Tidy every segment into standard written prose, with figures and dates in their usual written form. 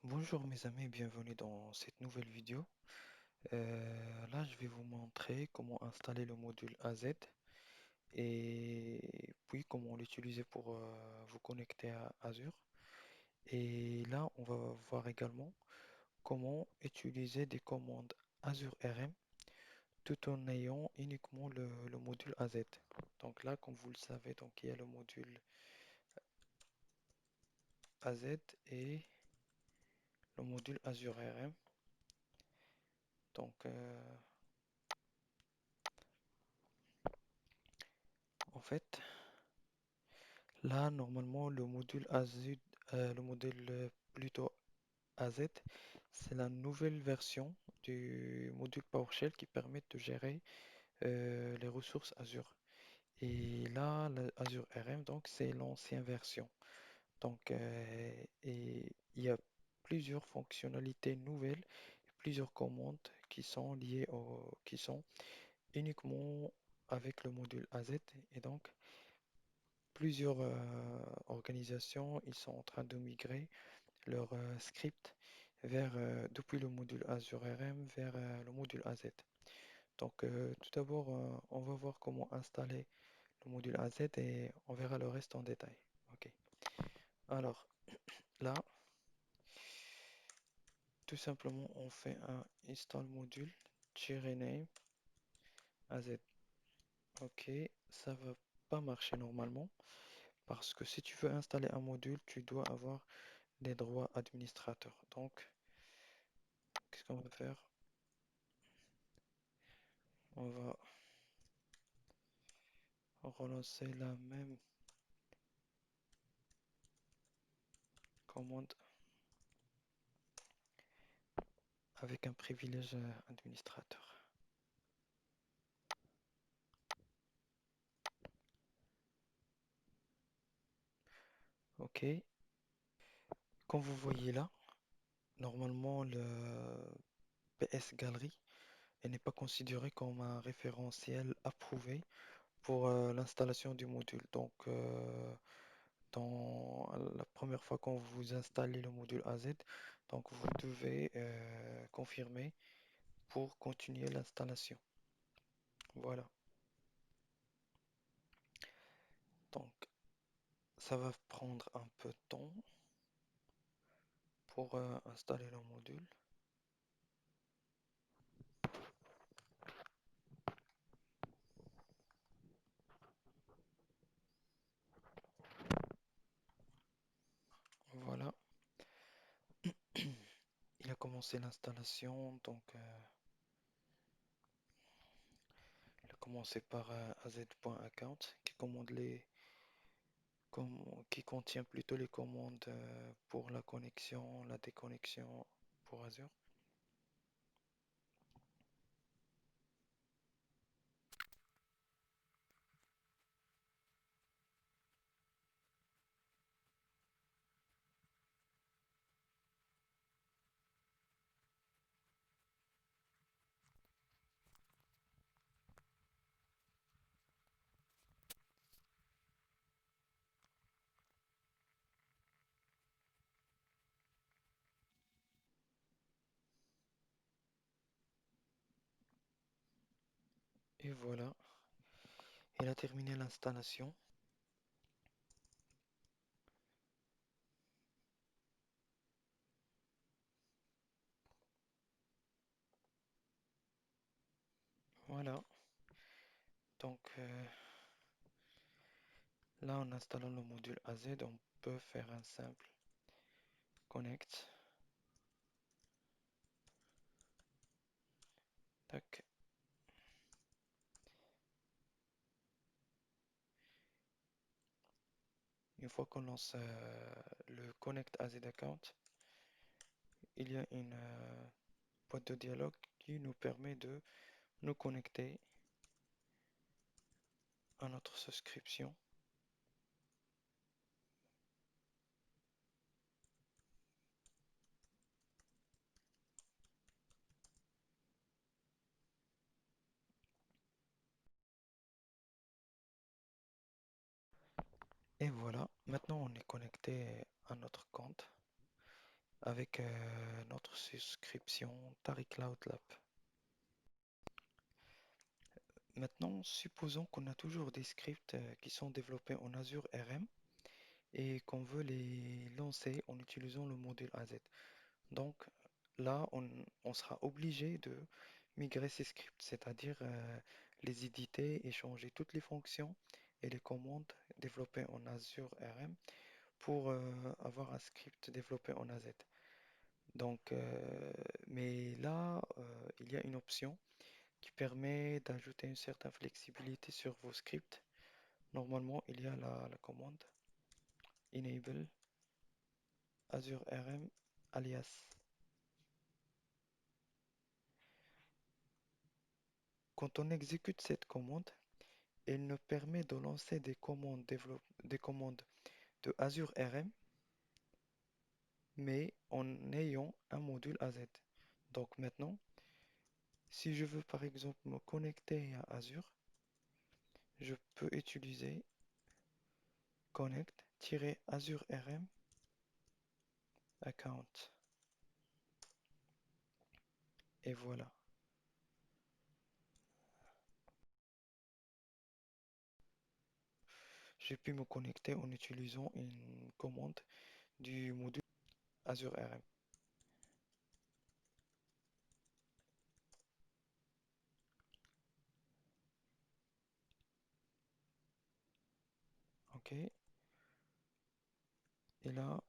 Bonjour mes amis, bienvenue dans cette nouvelle vidéo. Là, je vais vous montrer comment installer le module AZ et puis comment l'utiliser pour vous connecter à Azure. Et là, on va voir également comment utiliser des commandes Azure RM tout en ayant uniquement le module AZ. Donc là, comme vous le savez, donc il y a le module AZ et le module Azure RM. Donc, en fait, là, normalement, le module AZ, le module plutôt AZ, c'est la nouvelle version du module PowerShell qui permet de gérer les ressources Azure. Et là, Azure RM, donc, c'est l'ancienne version. Donc, et il y a plusieurs fonctionnalités nouvelles, plusieurs commandes qui sont liées qui sont uniquement avec le module AZ. Et donc, plusieurs organisations, ils sont en train de migrer leur script depuis le module Azure RM vers le module AZ. Donc, tout d'abord, on va voir comment installer le module AZ et on verra le reste en détail. Ok. Alors, là, tout simplement, on fait un install module -name AZ. Ok, ça va pas marcher normalement parce que si tu veux installer un module, tu dois avoir des droits administrateurs. Donc, qu'est-ce qu'on va faire? On va relancer la même commande avec un privilège administrateur. Ok, comme vous voyez là, normalement le PS Gallery elle n'est pas considéré comme un référentiel approuvé pour l'installation du module. Donc, dans la première fois quand vous installez le module AZ, donc vous devez confirmer pour continuer l'installation. Voilà. Donc, ça va prendre un peu de temps pour installer le module. Voilà. Il a commencé l'installation, donc il a commencé par az.account qui contient plutôt les commandes pour la connexion, la déconnexion pour Azure. Et voilà, il a terminé l'installation. Voilà, donc là en installant le module AZ, on peut faire un simple connect. Tac. Une fois qu'on lance le connect AZ account, il y a une boîte de dialogue qui nous permet de nous connecter à notre souscription. Et voilà, maintenant on est connecté à notre compte avec notre souscription Tari Cloud Lab. Maintenant, supposons qu'on a toujours des scripts qui sont développés en Azure RM et qu'on veut les lancer en utilisant le module AZ. Donc là, on sera obligé de migrer ces scripts, c'est-à-dire les éditer et changer toutes les fonctions et les commandes développées en Azure RM pour avoir un script développé en AZ. Donc, mais là, il y a une option qui permet d'ajouter une certaine flexibilité sur vos scripts. Normalement, il y a la commande enable Azure RM alias. Quand on exécute cette commande, elle nous permet de lancer des commandes de Azure RM, mais en ayant un module AZ. Donc maintenant, si je veux par exemple me connecter à Azure, je peux utiliser connect-azure RM account. Et voilà, j'ai pu me connecter en utilisant une commande du module Azure RM. OK. Et là,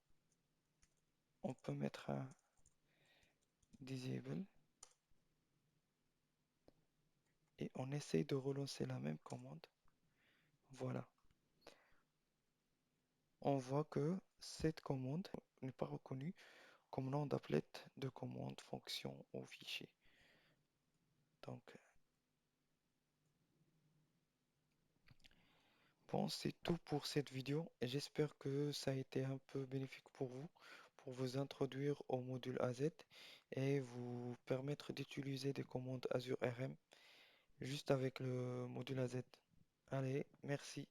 on peut mettre un disable et on essaye de relancer la même commande. Voilà. On voit que cette commande n'est pas reconnue comme nom d'applet de commande, fonction ou fichier. Donc, bon, c'est tout pour cette vidéo et j'espère que ça a été un peu bénéfique pour vous introduire au module AZ et vous permettre d'utiliser des commandes Azure RM juste avec le module AZ. Allez, merci.